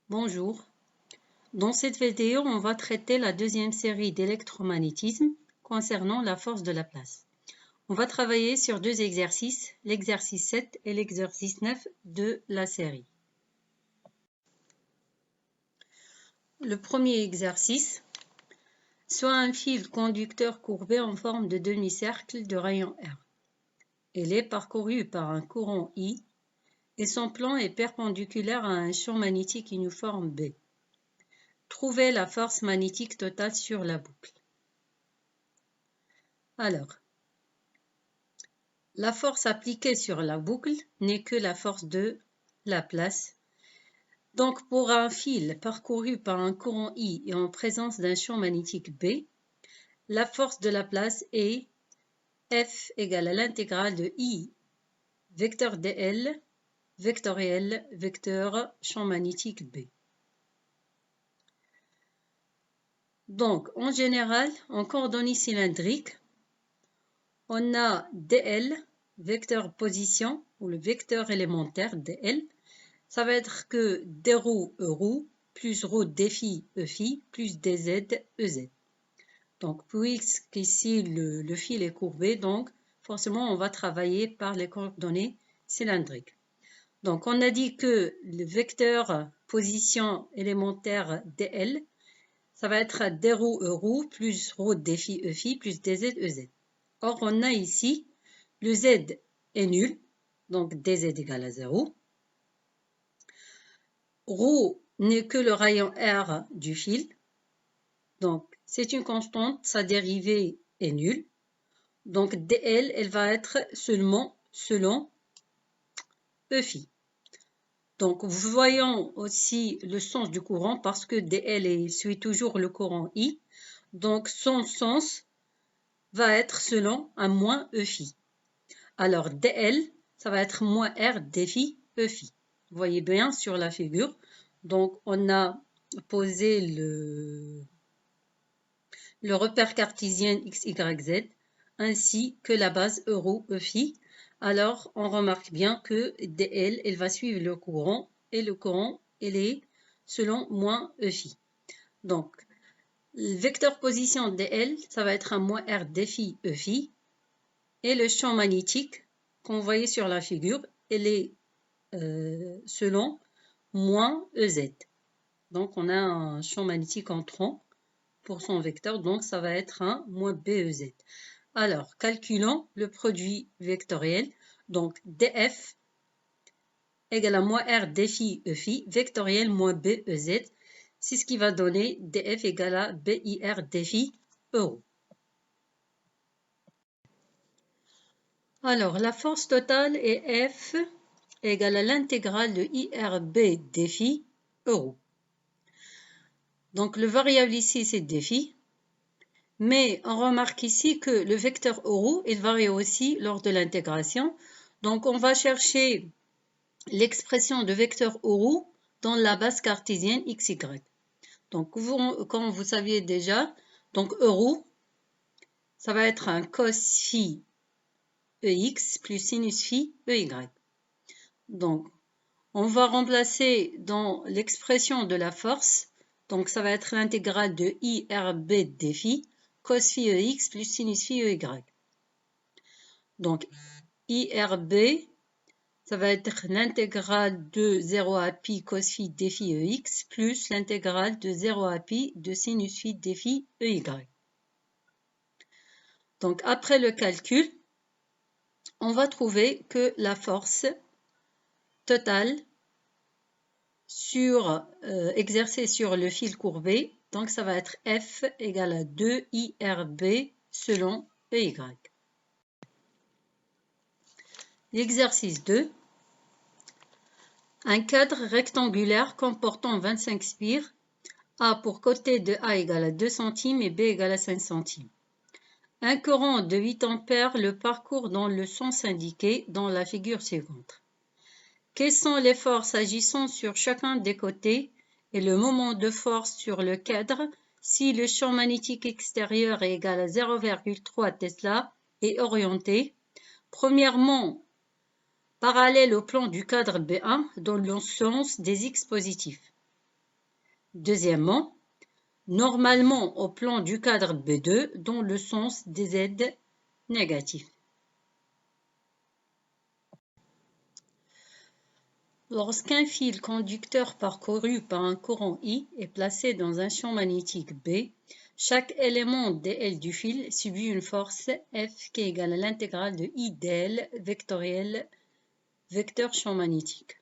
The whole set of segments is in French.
Bonjour. Dans cette vidéo, on va traiter la deuxième série d'électromagnétisme concernant la force de Laplace. On va travailler sur deux exercices, l'exercice 7 et l'exercice 9 de la série. Le premier exercice, soit un fil conducteur courbé en forme de demi-cercle de rayon R. Il est parcouru par un courant I et son plan est perpendiculaire à un champ magnétique uniforme B. Trouvez la force magnétique totale sur la boucle. Alors, la force appliquée sur la boucle n'est que la force de Laplace. Donc, pour un fil parcouru par un courant I et en présence d'un champ magnétique B, la force de Laplace est F égale à l'intégrale de I vecteur dl vectoriel vecteur champ magnétique B. Donc, en général, en coordonnées cylindriques, on a dl, vecteur position, ou le vecteur élémentaire dl, ça va être que dρ ρ plus ρ dφ Eφ plus dz Ez. Donc, puisqu'ici le fil est courbé, donc forcément on va travailler par les coordonnées cylindriques. Donc, on a dit que le vecteur position élémentaire dl, ça va être dρ ρ plus ρ dφ Eφ plus dz Ez. Or, on a ici le z est nul, donc dz égale à 0. Ρ n'est que le rayon R du fil, donc c'est une constante, sa dérivée est nulle. Donc dl, elle va être seulement selon Eφ. Donc voyons aussi le sens du courant parce que dl suit toujours le courant I. Donc son sens va être selon un moins Eφ. Alors dl, ça va être moins R dφ Eφ. Vous voyez bien sur la figure. Donc on a posé le repère cartésien x, y, z ainsi que la base euro Eφ. Alors on remarque bien que dl, elle va suivre le courant et le courant, il est selon moins Eφ. Donc le vecteur position dl, ça va être un moins R dφ Eφ. Et le champ magnétique qu'on voyait sur la figure, il est selon moins Ez. Donc on a un champ magnétique entrant pour son vecteur, donc ça va être un moins BEZ. Alors, calculons le produit vectoriel. Donc df égale à moins R dφ Eφ, vectoriel moins BEZ. C'est ce qui va donner df égale à BIR dφ euro. Alors, la force totale est F égale à l'intégrale de IRB dφ euro. Donc, le variable ici, c'est dφ. Mais on remarque ici que le vecteur euro, il varie aussi lors de l'intégration. Donc, on va chercher l'expression de vecteur euro dans la base cartésienne xy. Donc, comme vous saviez déjà, donc euro, ça va être un cos phi EX plus sinus phi EY. Donc, on va remplacer dans l'expression de la force, donc ça va être l'intégrale de IRB dφ, cos phi EX plus sinus phi EY. Donc, IRB, ça va être l'intégrale de 0 à pi cos phi dφ EX plus l'intégrale de 0 à pi de sinus phi dφ EY. Donc, après le calcul, on va trouver que la force totale exercée sur le fil courbé, donc ça va être F égale à 2 IRB selon EY. L'exercice 2. Un cadre rectangulaire comportant 25 spires, A pour côté de A égale à 2 centimes et B égale à 5 centimes. Un courant de 8 ampères le parcourt dans le sens indiqué dans la figure suivante. Quelles sont les forces agissant sur chacun des côtés et le moment de force sur le cadre si le champ magnétique extérieur est égal à 0,3 Tesla et orienté, premièrement, parallèle au plan du cadre B1 dans le sens des X positifs. Deuxièmement, normalement au plan du cadre B2 dans le sens des Z négatifs. Lorsqu'un fil conducteur parcouru par un courant I est placé dans un champ magnétique B, chaque élément dl du fil subit une force F qui est égale à l'intégrale de I dl vectoriel vecteur champ magnétique.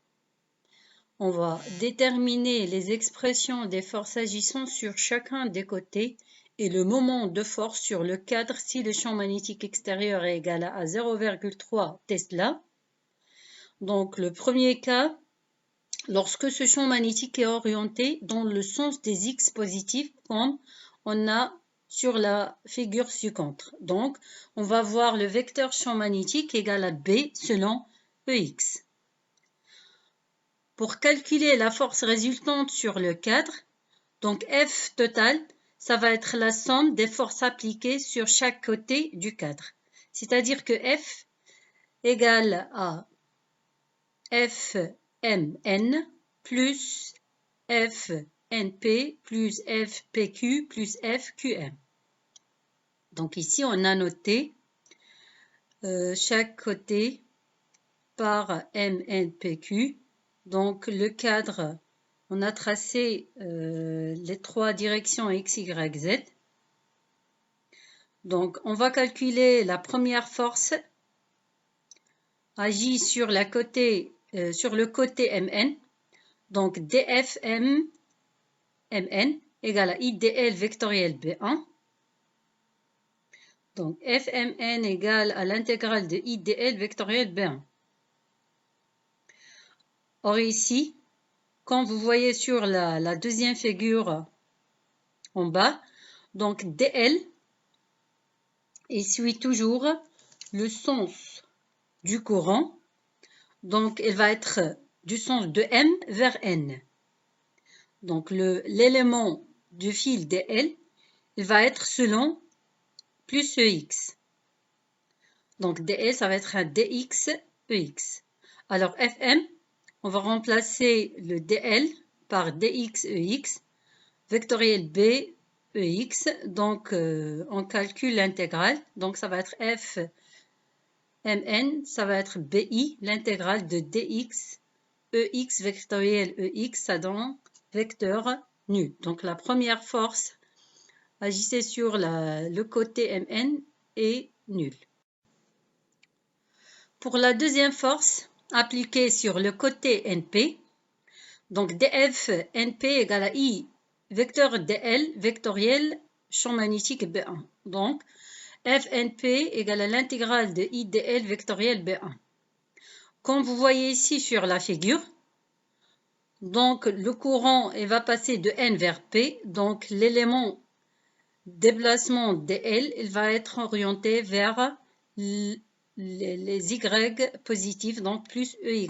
On va déterminer les expressions des forces agissant sur chacun des côtés et le moment de force sur le cadre si le champ magnétique extérieur est égal à 0,3 Tesla. Donc le premier cas, lorsque ce champ magnétique est orienté dans le sens des X positifs, comme on a sur la figure ci-contre. Donc, on va voir le vecteur champ magnétique égal à B selon EX. Pour calculer la force résultante sur le cadre, donc F total, ça va être la somme des forces appliquées sur chaque côté du cadre. C'est-à-dire que F égale à Fmn plus Fnp plus Fpq plus Fqm. Donc ici, on a noté chaque côté par MNPQ. Donc le cadre, on a tracé les trois directions X, Y, Z. Donc on va calculer la première force agit sur le côté Mn. Donc dFm Mn égale à IDL vectoriel B1. Donc Fmn égale à l'intégrale de IDL vectoriel B1. Or ici, quand vous voyez sur la deuxième figure en bas, donc dl il suit toujours le sens du courant. Donc il va être du sens de M vers N. Donc l'élément du fil dl, il va être selon plus EX. Donc dl, ça va être un dx EX. Alors Fm, on va remplacer le dl par dx EX, vectoriel B EX. Donc on calcule l'intégrale. Donc ça va être F Mn, ça va être BI, l'intégrale de dx EX vectoriel EX, ça donne vecteur nul. Donc la première force agissait sur le côté Mn est nulle. Pour la deuxième force appliquée sur le côté Np, donc df Np égale à I vecteur dl vectoriel champ magnétique B1. Donc Fnp égale à l'intégrale de IDL vectoriel B1. Comme vous voyez ici sur la figure, donc le courant va passer de N vers P, donc l'élément déplacement dl il va être orienté vers les Y positifs, donc plus EY.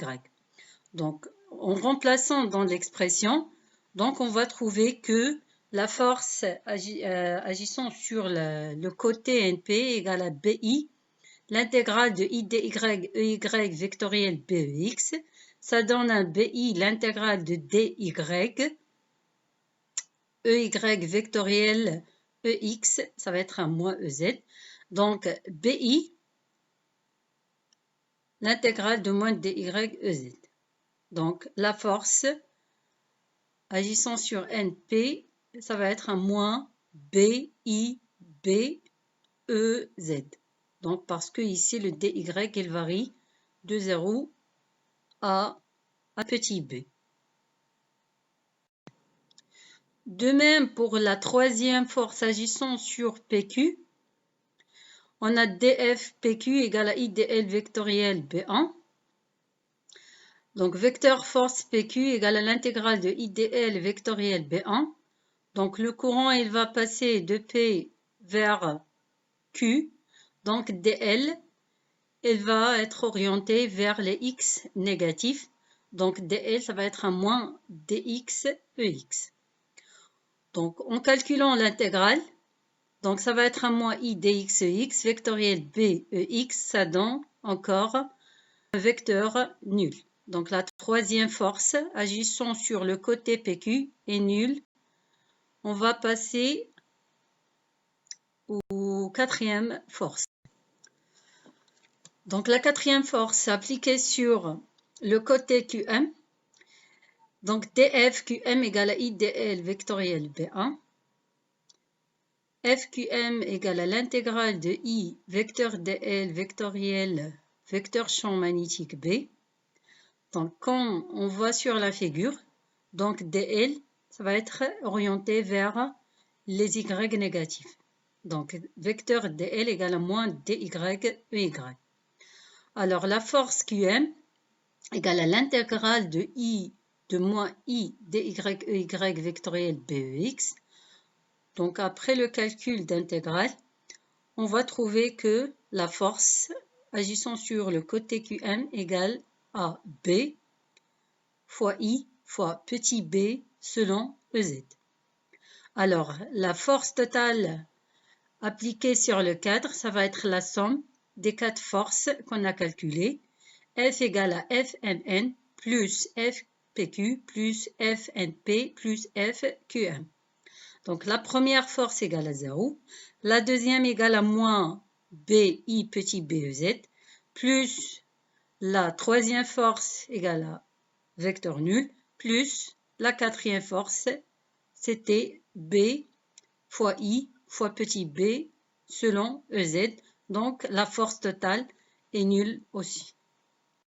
Donc en remplaçant dans l'expression, donc on va trouver que la force agissant sur le côté NP égale à BI, l'intégrale de IDY EY vectoriel BEX, ça donne un BI, l'intégrale de DY EY vectoriel EX, ça va être un moins EZ. Donc BI, l'intégrale de moins DY EZ. Donc la force agissant sur NP, ça va être un moins BI B E Z. Donc parce que ici le DY il varie de 0 à petit b. De même pour la troisième force agissant sur PQ, on a dFPQ égale à IDL vectoriel B1. Donc vecteur force PQ égale à l'intégrale de IDL vectoriel B1. Donc le courant il va passer de P vers Q. Donc dL il va être orienté vers les X négatifs. Donc dL ça va être un moins dx EX. Donc en calculant l'intégrale, donc ça va être un moins I dx EX vectoriel B EX, ça donne encore un vecteur nul. Donc la troisième force agissant sur le côté PQ est nulle on va passer au quatrième force. Donc la quatrième force appliquée sur le côté QM. Donc DFQM égale à IDL vectoriel B1. FQM égale à l'intégrale de I vecteur DL vectoriel vecteur champ magnétique B. Donc quand on voit sur la figure, donc DL, ça va être orienté vers les Y négatifs. Donc vecteur DL égale à moins DY EY. Alors la force QM égale à l'intégrale de I de moins I DY EY vectoriel BEX. Donc après le calcul d'intégrale, on va trouver que la force agissant sur le côté QM égale à B fois I fois petit b selon EZ. Alors la force totale appliquée sur le cadre, ça va être la somme des 4 forces qu'on a calculées. F égale à FMN plus FPQ plus FNP plus FQM. Donc la première force égale à 0, la deuxième égale à moins BI petit BEZ, plus la troisième force égale à vecteur nul, plus la quatrième force, c'était B fois I fois petit b selon EZ. Donc la force totale est nulle aussi.